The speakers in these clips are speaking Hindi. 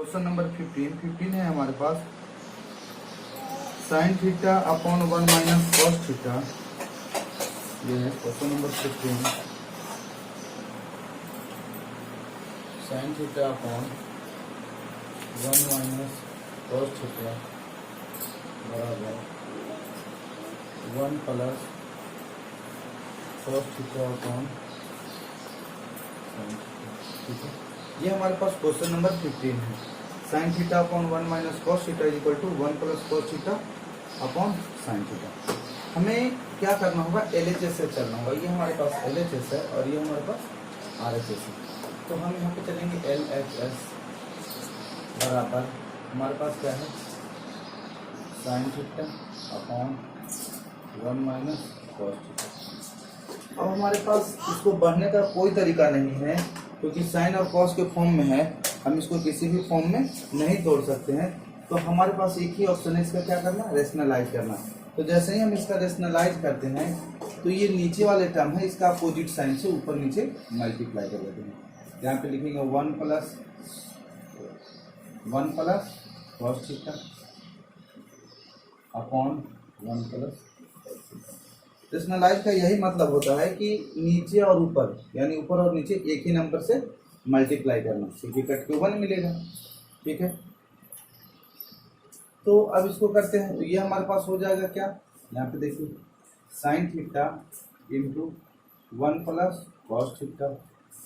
क्वेश्चन नंबर 15 है हमारे पास। Sine theta upon 1 minus cos theta. ये है question number 15। Sine theta upon 1 minus cos theta बराबर 1 plus cos theta upon sine theta. ठीक है, ये हमारे पास क्वेश्चन नंबर 15 है। Sine theta upon 1 minus cos theta is equal to 1 plus cos theta upon sine theta. हमें क्या करना होगा, LHS से चलना होगा। ये हमारे पास LHS है और ये हमारे पास RHS है। तो हम यहाँ पे चलेंगे LHS बराबर हमारे पास क्या है, sine theta upon 1 minus cos theta. अब हमारे पास इसको बढ़ने का कोई तरीका नहीं है क्योंकि साइन और कॉस के फॉर्म में है, हम इसको किसी भी फॉर्म में नहीं तोड़ सकते हैं। तो हमारे पास एक ही ऑप्शन है, इसका क्या करना, रेशनलाइज करना। तो जैसे ही हम इसका रेशनलाइज करते हैं तो ये नीचे वाले टर्म है, इसका अपोजिट साइन से ऊपर नीचे मल्टीप्लाई कर देते हैं। यहाँ पे लिखेंगे 1 plus cos theta upon 1 plus. Rationalise का यही मतलब होता है कि नीचे और ऊपर यानी ऊपर और नीचे एक ही नंबर से मल्टीप्लाई करना, क्योंकि कट के 1 मिलेगा। ठीक है, तो अब इसको करते हैं। तो ये हमारे पास हो जाएगा क्या, यहाँ पे देखिए sign theta into 1 plus cos theta,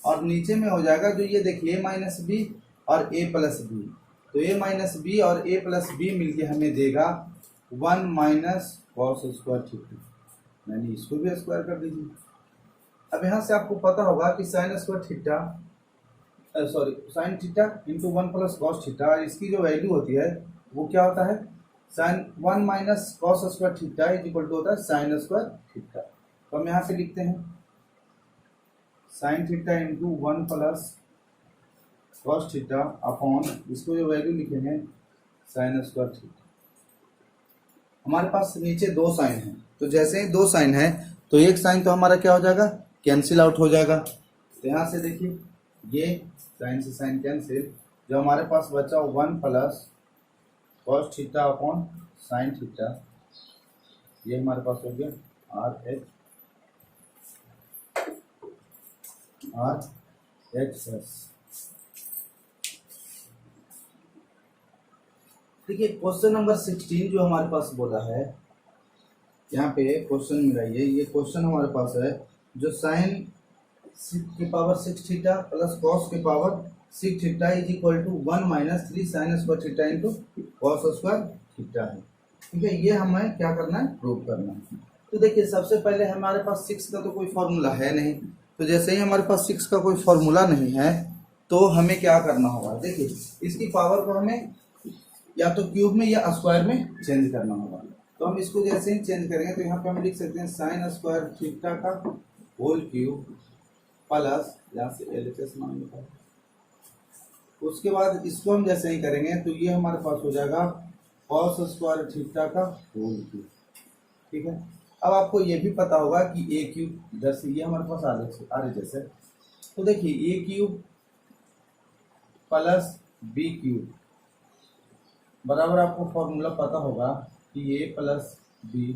और नीचे में हो जाएगा जो ये देखिए a माइनस बी और a प्लस बी। तो a माइनस बी और a प्लस बी मिलके हमें देगा 1 माइनस कॉस स्क्वायर थीटा, यानी इसको भी स्क्वायर कर दीजिए। अब यहाँ से आपको पता होगा कि sine square theta sine theta into 1 plus cos theta, इसकी जो वैल्यू होती है वो क्या होता है, sine 1 minus cos square theta is equal to होता है साइन स्क्वायर थीटा। तो हम यहाँ पे लिखते हैं sine theta into 1 plus cos theta upon, इसको जो वैल्यू लिखेंगे साइन स्क्वायर थीटा। हमारे पास नीचे दो साइन है, तो जैसे ही दो साइन है तो एक साइन तो हमारा क्या हो जाएगा, कैंसिल आउट हो जाएगा। तो यहाँ से देखिए ये साइन से साइन कैंसिल, जो हमारे पास बचा 1 plus cos theta upon sine theta, ये हमारे पास हो गया RHS। देखिए क्वेश्चन नंबर 16 जो हमारे पास बोला है, यहाँ पे क्वेश्चन मिला ये क्वेश्चन हमारे पास है जो साइन की पावर 6 थीटा प्लस कॉस की power 6 theta is equal to 1 minus 3 sine square theta into cos square theta है। ठीक है, ये हमें क्या करना है, प्रूव करना है। तो देखिए सबसे पहले हमारे पास 6 का तो कोई फॉर्मूला है नहीं, तो जैसे ही हमारे पास 6 का कोई फॉर्मूला नहीं है तो हमें क्या करना होगा, देखिए इसकी पावर को हमें या तो क्यूब में या स्क्वायर में चेंज करना होगा। तो हम इसको जैसे ही चेंज करेंगे तो यहाँ पे हम लिख सकते हैं साइन स्क्वायर थीटा का होल क्यूब प्लस, यहाँ से LHS मान लेता है। उसके बाद इसको हम जैसे ही करेंगे तो ये हमारे पास हो जाएगा कॉस स्क्वायर थीटा का होल क्यूब। ठीक है, अब आपको ये भी पता होगा कि a क्यूब इधर से ये हमारे पास RHS है। तो देखिए a cube plus b cube बराबर, आपको फॉर्मूला पता होगा कि a plus B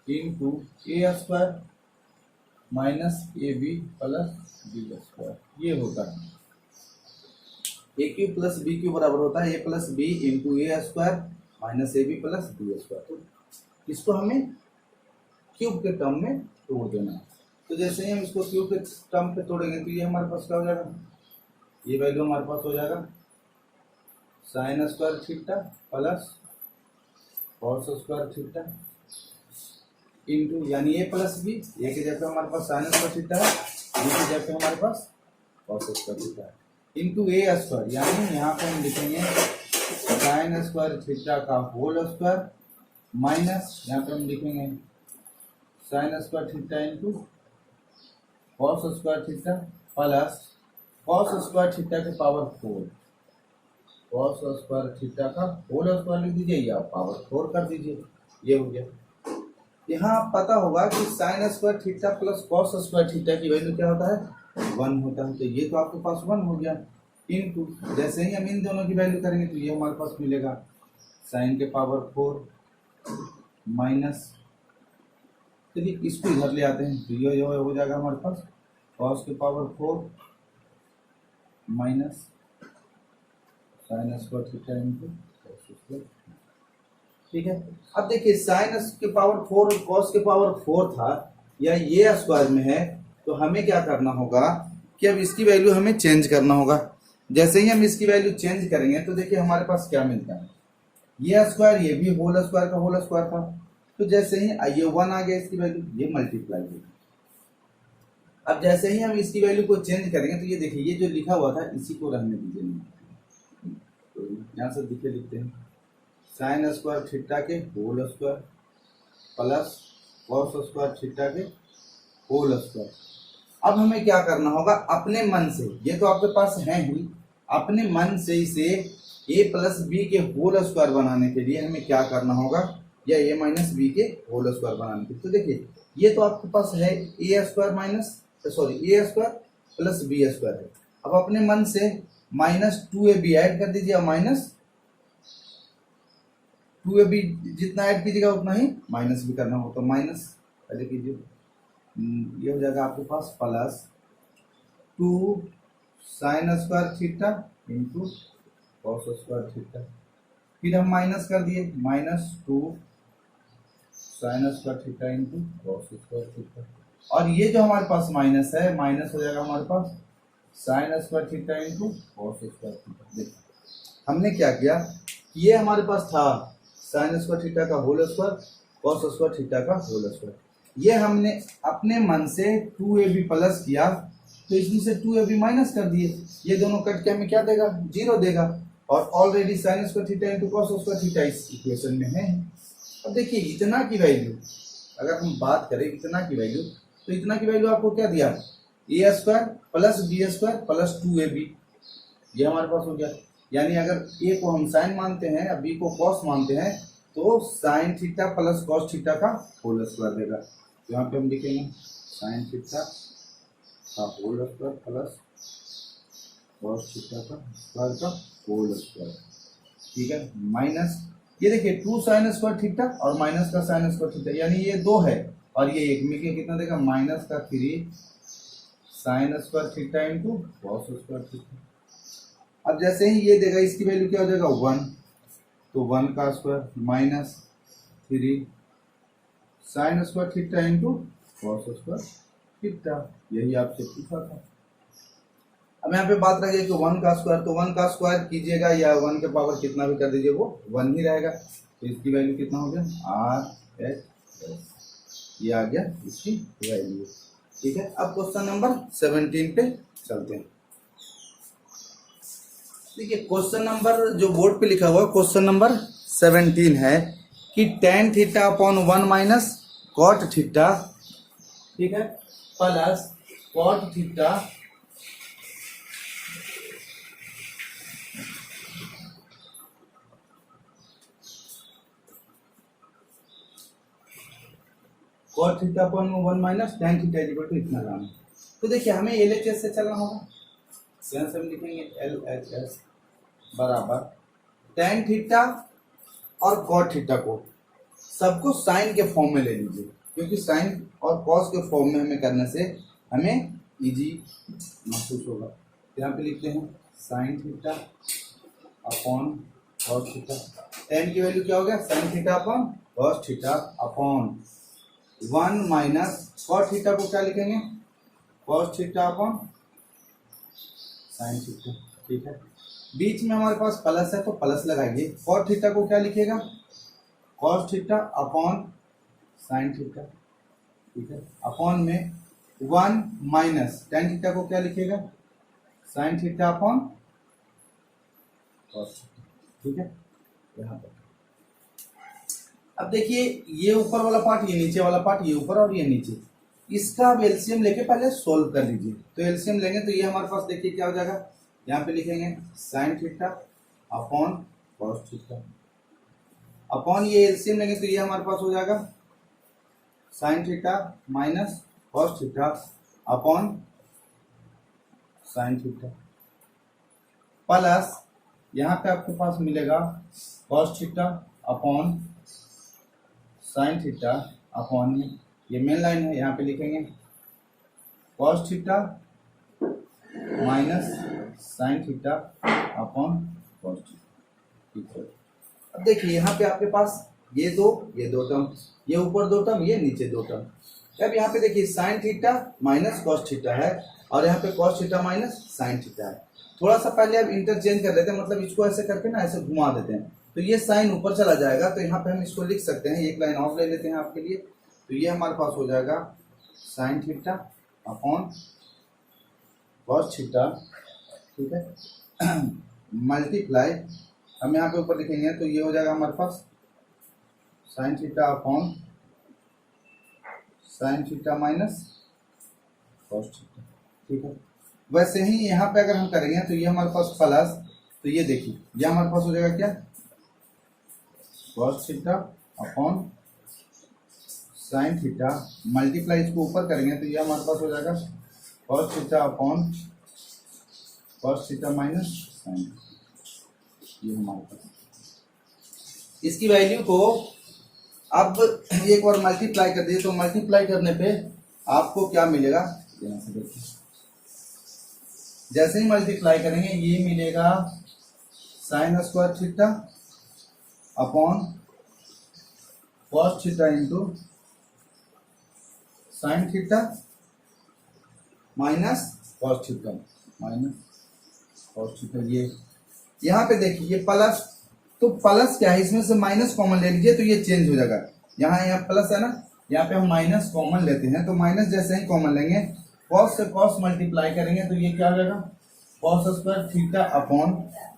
into A square minus AB plus B square, ये होता है a cube plus b cube बराबर होता है a plus B into A square minus AB plus B square. तो इसको हमें क्यूब के टर्म में तोड़ देना है। तो जैसे ही हम इसको क्यूब के टर्म पे तोड़ेंगे तो ये हमारे पास क्या हो जाएगा, ये वैल्यू हमारे पास हो जाएगा sign square theta plus cos square theta into, यानी ए प्लस बी, ए के जगह हमारे पास साइन स्क्वायर थीटा है, बी के जगह हमारे पास कॉस स्क्वायर थीटा है, इंटू ए स्क्वायर, यानी यहाँ पे हम लिखेंगे साइन स्क्वायर थीटा का होल स्क्वायर माइनस, यहाँ पे हम लिखेंगे sine square theta into cos square theta plus cos square theta के पावर 4, कॉस स्क्वायर थीटा का होल स्क्वायर लिख दीजिए या पावर 4 कर दीजिए, ये हो गया। यहाँ पता होगा कि sine square theta plus cos square theta की वैल्यू क्या होता है, 1 होता है। तो ये तो आपके पास 1 हो गया। इनटू जैसे ही हम इन दोनों की वैल्यू करेंगे तो ये हमारे पास मिलेगा साइन के पावर 4 माइनस, चलिए इसको इधर ले आते हैं तो ये हो जाएगा हमारे पास कॉस के power 4 minus sign square theta into cos square. ठीक है, अब देखिए साइन के पावर 4 और कॉस के पावर 4 था या ये स्क्वायर में है, तो हमें क्या करना होगा कि अब इसकी वैल्यू हमें चेंज करना होगा। जैसे ही हम इसकी वैल्यू चेंज करेंगे तो देखिए हमारे पास क्या मिलता है, ये स्क्वायर ये भी होल स्क्वायर का होल स्क्वायर था, तो जैसे ही ये 1 आ गया इसकी वैल्यू, ये मल्टीप्लाई होगी। अब जैसे ही हम इसकी वैल्यू को चेंज करेंगे तो ये देखिए ये जो लिखा हुआ था इसी को रहने दीजिए, तो यहाँ से दिखे लिखते हैं साइन स्क्वायर थीटा के whole square plus cos square theta के होल स्क्वायर। अब हमें क्या करना होगा, अपने मन से, ये तो आपके पास है ही, अपने मन से इसे a प्लस बी के होल स्क्वायर बनाने के लिए हमें क्या करना होगा, या a माइनस बी के होल स्क्वायर बनाने के लिए। तो देखिए ये तो आपके पास है ए स्क्वायर माइनस ए स्क्वायर प्लस बी स्क्वायर है। अब अपने मन से -2ab ऐड कर दीजिए, माइनस 2ab जितना ऐड कीजिएगा उतना ही माइनस भी करना हो, तो माइनस पहले कीजिए, ये हो जाएगा आपके पास plus 2 sine square theta into cos square theta, फिर हम माइनस कर दिए -2 sine square theta into cos square theta, और ये जो हमारे पास माइनस है माइनस हो जाएगा हमारे पास sine square theta into cos square theta. देखिए हमने क्या किया, ये हमारे पास था साइन स्क्वायर थीटा का whole square cos square theta का होल स्क्वायर, ये हमने अपने मन से 2ab प्लस किया तो इसमें से 2ab माइनस कर दिए, ये दोनों कट के हमें क्या देगा, 0 देगा, और already sign square theta into cos square theta इस इक्वेशन में है। अब देखिए इतना की वैल्यू, अगर हम बात करें इतना की वैल्यू, तो इतना की वैल्यू आपको क्या दिया, A square plus B square प्लस 2ab, ये हमारे पास हो गया। यानी अगर ए को हम साइन मानते हैं और बी को कॉस मानते हैं तो sine theta plus cos theta का होल स्क्वायर देगा। तो यहाँ पे हम लिखेंगे साइन थीटा का whole square plus cos theta का स्क्वायर का होल स्क्वायर, ठीक है, माइनस ये देखिए 2 साइन स्क्वायर थीटा और माइनस का साइन स्क्वायर थीटा, यानी ये 2 है और ये 1 मिलके कितना देगा, माइनस का 3 sine square theta into cos square theta. अब जैसे ही ये देगा इसकी वैल्यू क्या हो जाएगा 1, तो 1 का square minus 3 sine square theta into cos square theta, यही आपसे पूछा था। अब यहाँ पे बात रह गई कि 1 का स्क्वायर, तो 1 का स्क्वायर कीजिएगा या 1 के पावर कितना भी कर दीजिए वो 1 ही रहेगा, तो इसकी वैल्यू कितना हो गया r/s, ये आ गया इसकी वैल्यू। ठीक है, अब क्वेश्चन नंबर 17 पे चलते हैं। देखिए क्वेश्चन नंबर जो बोर्ड पे लिखा हुआ है क्वेश्चन नंबर 17 है कि tan theta upon 1 minus cot theta, ठीक है, plus cot theta cot theta upon 1 minus tan theta equal to इतना ग्राम। तो देखिए हमें LHS से चलना होगा, सेंस हम लिखेंगे LHS बराबर tan थीटा और कॉट थीटा को सबको साइन के फॉर्म में ले लीजिए, क्योंकि साइन और कॉस के फॉर्म में हमें करने से हमें इजी महसूस होगा। यहाँ पे लिखते हैं sine theta upon cos theta, tan की वैल्यू क्या हो गया, sine theta upon cos theta upon 1 minus cot theta को क्या लिखेंगे, cos theta upon sine theta. ठीक है, बीच में हमारे पास प्लस है तो प्लस लगाइए, कॉट थीटा को क्या लिखेगा, cos theta upon sine theta, ठीक है, अपॉन में 1 माइनस tan थीटा को क्या लिखेगा, sign theta upon cos theta. ठीक है, यहाँ पर अब देखिए ये ऊपर वाला पार्ट, ये नीचे वाला पार्ट, ये ऊपर और ये नीचे, इसका अब एलसीएम लेके पहले सोल्व कर लीजिए। तो एलसीएम लेंगे तो ये हमारे पास देखिए क्या हो जाएगा, यहाँ पे लिखेंगे sine theta upon cos theta upon ये एलसीएम लेंगे तो ये हमारे पास हो जाएगा sign theta minus cos theta upon sine theta. Plus यहाँ पे आपके पास मिलेगा cos theta upon sine theta upon में, ये मेन लाइन है, यहाँ पे लिखेंगे cos theta minus sign theta upon cos theta. अब देखिए यहाँ पे आपके पास ये दो टर्म, ये ऊपर दो टर्म, ये नीचे दो टर्म। अब यहाँ पे देखिए sign theta minus cos theta है और यहाँ पे cos theta minus sine theta है। थोड़ा सा पहले आप इंटरचेंज कर लेते हैं, मतलब इसको ऐसे करके ना ऐसे घुमा देते हैं तो ये साइन ऊपर चला जाएगा, तो यहाँ पे हम इसको लिख सकते हैं, एक लाइन ऑफ ले लेते हैं आपके लिए, तो ये हमारे पास हो जाएगा sign theta upon cos theta, ठीक है, मल्टीप्लाई, हम यहाँ पे ऊपर लिखेंगे तो ये हो जाएगा हमारे पास sine theta upon sine theta minus cos theta, ठीक है। वैसे ही यहाँ पे अगर हम करेंगे तो ये हमारे पास प्लस, तो ये देखिए ये हमारे पास हो जाएगा क्या, cos theta upon sine theta, multiply इसको ऊपर करेंगे तो ये हमारे पास हो जाएगा cos theta upon cos theta minus sine, ये हमारे पास। इसकी वैल्यू को अब एक बार मल्टीप्लाई कर दिए तो मल्टीप्लाई करने पे आपको क्या मिलेगा, यहाँ से देखिए, जैसे ही मल्टीप्लाई करेंगे ये मिलेगा sign square theta upon cos theta into sine theta minus cos theta minus cos theta. ये यहाँ पे देखिए ये प्लस, तो प्लस क्या है, इसमें से माइनस कॉमन ले लीजिए तो ये चेंज हो जाएगा, यहाँ प्लस है ना, यहाँ पे हम माइनस कॉमन लेते हैं तो माइनस जैसे ही कॉमन लेंगे कॉस से कॉस मल्टीप्लाई करेंगे तो ये क्या हो जाएगा कॉस स्क्वायर थीटा अपॉन,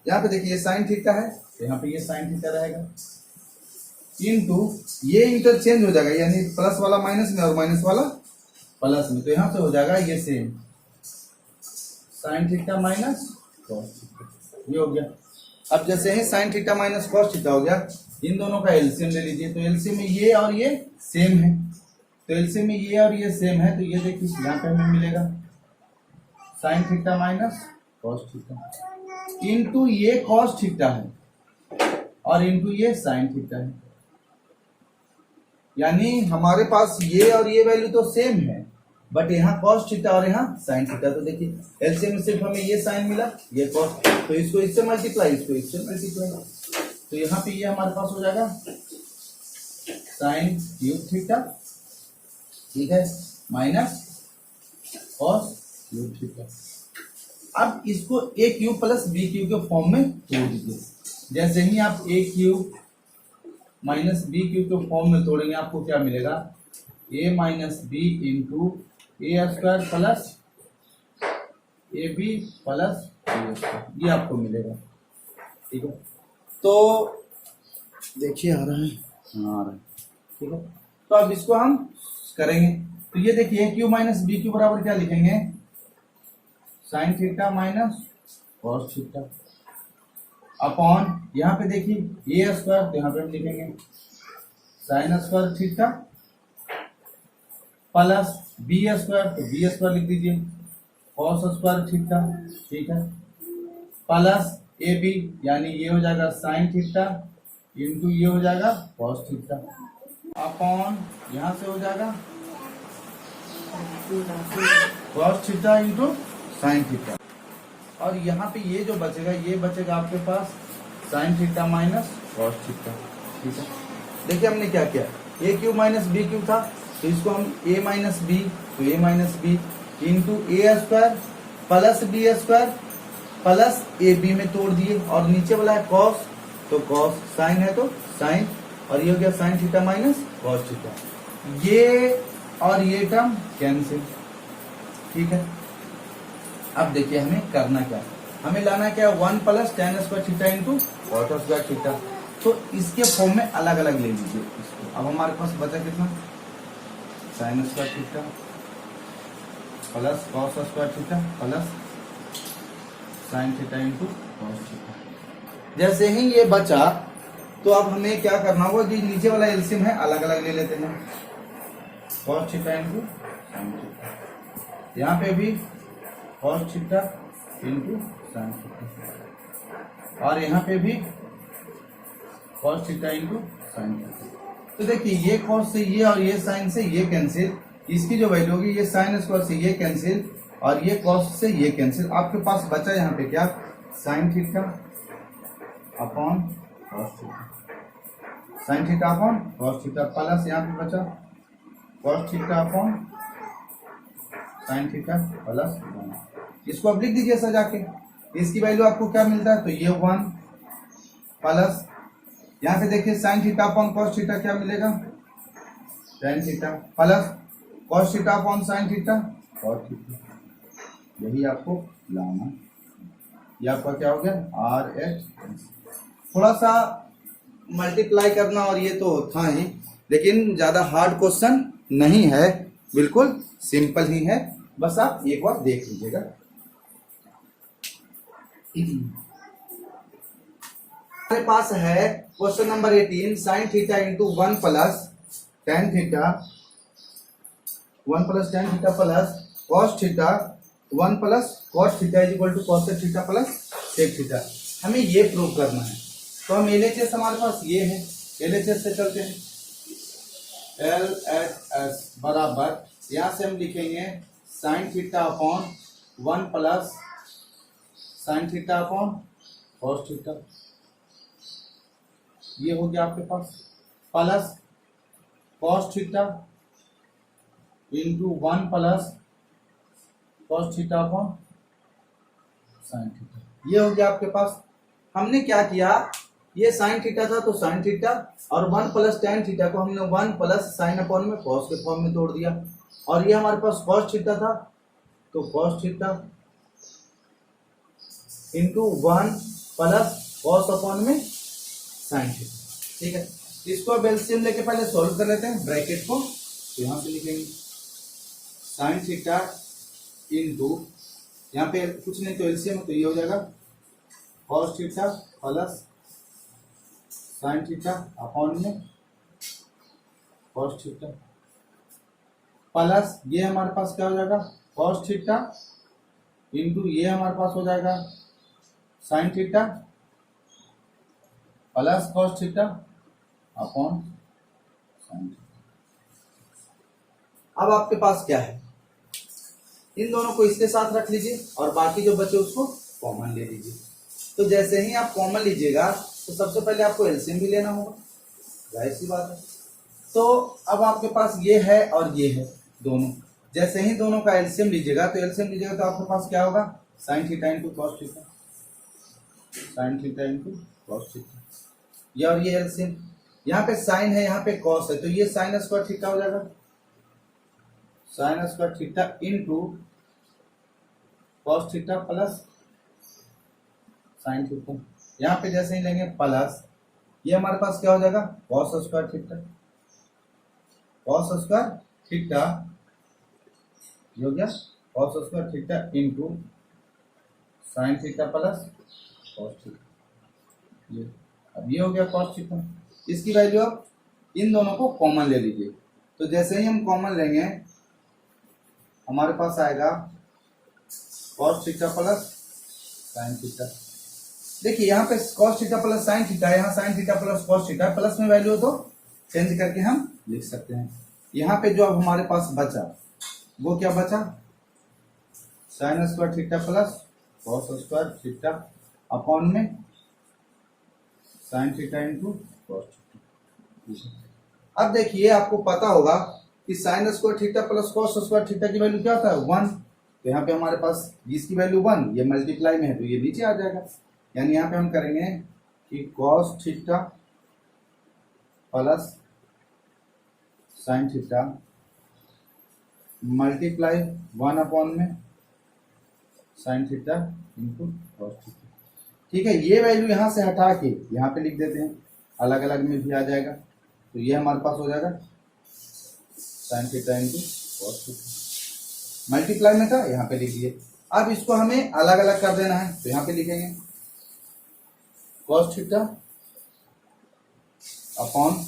यहाँ पे देखिए ये साइन थीटा है तो यहाँ पे ये साइन थीटा रहेगा, इनटू ये इंटरचेंज हो जाएगा, यानी प्लस वाला माइनस में और माइनस वाला प्लस में, तो यहाँ पे हो जाएगा ये same sine theta minus cos theta, ये हो गया। अब जैसे ही sine theta minus cos theta हो गया, इन दोनों का एलसीएम ले लीजिए, तो एलसीएम में ये और ये सेम है, तो एलसीएम में ये और ये सेम है, तो ये देखिए यहाँ पे हमें मिलेगा sign theta minus cos theta into ये कॉस थीटा है और इनटू ये साइन थीटा है, यानी हमारे पास ये और ये वैल्यू तो सेम है बट यहाँ कॉस थीटा और यहाँ साइन थीटा, तो देखिए एलसीएम में सिर्फ हमें ये साइन मिला, ये कॉस, तो इसको इससे मल्टीप्लाई, इसको इससे मल्टीप्लाई, तो यहाँ पे ये हमारे पास हो जाएगा साइन क्यूब थीटा, ठीक है, माइनस कॉस क्यूब थीटा। अब इसको A cube plus B cube के फॉर्म में तोड़ दीजिए, जैसे ही आप A cube minus B cube के फॉर्म में तोड़ेंगे आपको क्या मिलेगा, A minus B into A square plus A B plus B square, ये आपको मिलेगा, ठीक है। तो देखिए आ रहा है, हाँ आ रहा है, ठीक है। तो अब इसको हम करेंगे तो ये देखिए ए क्यू माइनस बी क्यू बराबर क्या लिखेंगे, sine theta minus cos theta upon, यहाँ पे देखिए ए स्क्वायर, तो यहाँ पे हम लिखेंगे sine square theta plus B square, तो बी स्क्वायर लिख दीजिए कॉस स्क्वायर थीटा, ठीक है, प्लस ए बी, यानी ये हो जाएगा साइन थीटा इंटू ये हो जाएगा कॉस थीटा अपॉन, यहाँ से हो जाएगा cos theta into sine theta, और यहाँ पे ये जो बचेगा ये बचेगा आपके पास sine theta minus cos theta, ठीक है। देखिए हमने क्या किया, A cube minus B cube था तो इसको हम ए माइनस बी, तो A minus B into A square plus B square plus A B में तोड़ दिए, और नीचे वाला है कॉस, तो कॉस, साइन है तो साइन, और ये हो गया sine theta minus cos theta, ये और ये टर्म कैंसिल, ठीक है। अब देखिए हमें करना क्या, हमें लाना क्या, 1 plus tan square theta into cot square theta, तो इसके फॉर्म में अलग अलग ले लीजिए इसको। अब हमारे पास बचा कितना, sign square theta plus cos square theta plus sine theta into cos theta. जैसे ही ये बचा तो अब हमें क्या करना होगा, जो नीचे वाला एलसीएम है अलग अलग ले लेते हैं, cos theta into sine theta, यहाँ पे भी cos theta into sine theta, और यहाँ पे भी cos theta into sine theta. तो देखिए ये cos से ये और ये साइन से ये कैंसिल, इसकी जो वैल्यू होगी ये साइन स्क्वायर से ये कैंसिल और ये cos से ये कैंसिल। आपके पास बचा यहाँ पे क्या, sign theta upon cos theta, sine theta upon cos theta plus यहाँ पे बचा cos theta upon sine theta plus 1। इसको अब लिख दीजिए सजा के, इसकी वैल्यू आपको क्या मिलता है, तो ये 1 प्लस यहाँ पे देखिए sign theta upon cos theta क्या मिलेगा, tan theta plus cos theta upon sine theta cos theta. यही आपको लाना, ये आपका क्या हो गया RH। थोड़ा सा मल्टीप्लाई करना और ये तो था ही, लेकिन ज्यादा हार्ड क्वेश्चन नहीं है, बिल्कुल सिंपल ही है, बस आप एक बार देख लीजिएगा। हमारे पास है question number 18, sine theta into 1 plus tan theta 1 plus tan theta plus cos theta 1 plus cos theta is equal to cos theta plus sec theta. हमें ये प्रूव करना है, तो हम LHS हमारे पास ये है, LHS से चलते हैं। LHS बराबर यहाँ से हम लिखेंगे sine theta upon 1 plus sine theta upon cos theta, ये हो गया आपके पास, plus cos theta into 1 plus cos theta upon sine theta, ये हो गया आपके पास। हमने क्या किया, ये साइन थीटा था तो साइन थीटा और 1 प्लस tan थीटा को हमने 1 प्लस साइन अपॉन में cos के फॉर्म में तोड़ दिया, और ये हमारे पास cos थीटा था तो cos theta into 1 plus cos upon में साइन थीटा। ठीक है, इसको अब एलसीएम लेके पहले सॉल्व कर लेते हैं ब्रैकेट को, तो यहाँ पे लिखेंगे साइन थीटा इंटू, यहाँ पे कुछ नहीं तो एलसीएम, तो ये हो जाएगा cos theta plus sine theta upon में cos थीटा प्लस ये हमारे पास क्या हो जाएगा cos थीटा इंटू ये हमारे पास हो जाएगा sign theta plus cos theta upon sine theta. अब आपके पास क्या है, इन दोनों को इसके साथ रख लीजिए और बाकी जो बचे उसको कॉमन ले लीजिए। तो जैसे ही आप कॉमन लीजिएगा तो सबसे पहले आपको एलसीएम भी लेना होगा, जाहिर सी बात है। तो अब आपके पास ये है और ये है दोनों, जैसे ही दोनों का एलसीएम लीजिएगा तो आपके पास क्या होगा, sign theta into cos theta, sine theta into cos theta, ये और ये एलसीएम, यहाँ पे साइन है यहाँ पे cos है, तो ये साइन स्क्वायर थीटा हो जाएगा, sign square theta into cos theta plus sine theta. यहाँ पे जैसे ही लेंगे प्लस ये हमारे पास क्या हो जाएगा cos square theta, cos square theta ये हो गया cos square theta into sine theta plus cos theta, ये अब ये हो गया cos थीटा। इसकी वैल्यू आप इन दोनों को कॉमन ले लीजिए, तो जैसे ही हम कॉमन लेंगे हमारे पास आएगा cos theta plus sine theta. देखिए यहाँ पे cos theta plus sine theta, यहाँ sine theta plus cos theta, plus में वैल्यू हो तो चेंज करके हम लिख सकते हैं। यहाँ पे जो अब हमारे पास बचा वो क्या बचा, sine square theta plus cos square theta upon में sine theta into cos theta. अब देखिए आपको पता होगा कि sine square theta plus cos square theta की वैल्यू क्या होता है 1, तो यहाँ पे हमारे पास इसकी वैल्यू 1, ये मल्टीप्लाई में है तो ये नीचे आ जाएगा, यानी यहाँ पे हम करेंगे कि cos theta plus sine theta multiply 1 upon में sine theta into cos theta. ठीक है, ये वैल्यू यहाँ से हटा के यहाँ पे लिख देते हैं, अलग अलग में भी आ जाएगा, तो ये हमारे पास हो जाएगा sign theta into cos theta, multiply में था यहाँ पे लिख दिए। अब इसको हमें अलग अलग कर देना है, तो यहाँ पे लिखेंगे cos theta upon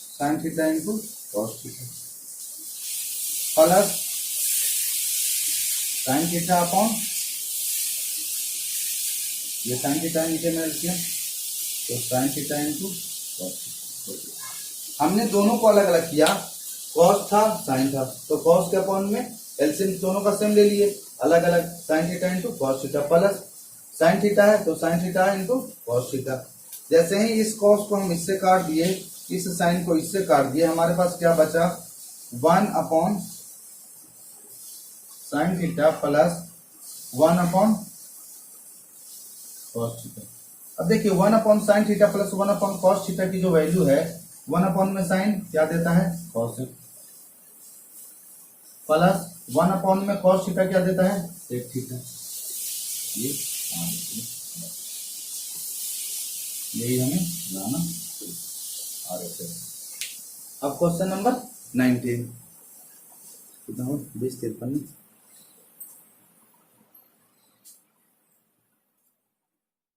sine theta into cos theta plus sine theta upon ये साइन थीटा नीचे में रख दिया, तो sine theta into cos theta. हमने दोनों को अलग अलग किया, कॉस था साइन था, तो कॉस के अपॉन में एलसीएम दोनों का सेम ले लिए, अलग अलग sign theta into cos theta, plus sine theta है तो sine theta into cos theta. जैसे ही इस कॉस को हम इससे काट दिए, इस साइन को इससे काट दिए, हमारे पास क्या बचा, 1 upon sine theta plus 1 upon cos theta. अब देखिए 1 upon sine theta plus 1 upon cos theta की जो वैल्यू है, 1 अपॉन में साइन क्या देता है, कॉस, प्लस 1 अपॉन में कॉस थीटा क्या देता है, सेक थीटा। ये यही हमें लाना आगे से। अब क्वेश्चन नंबर 19 कितना हो, 20 53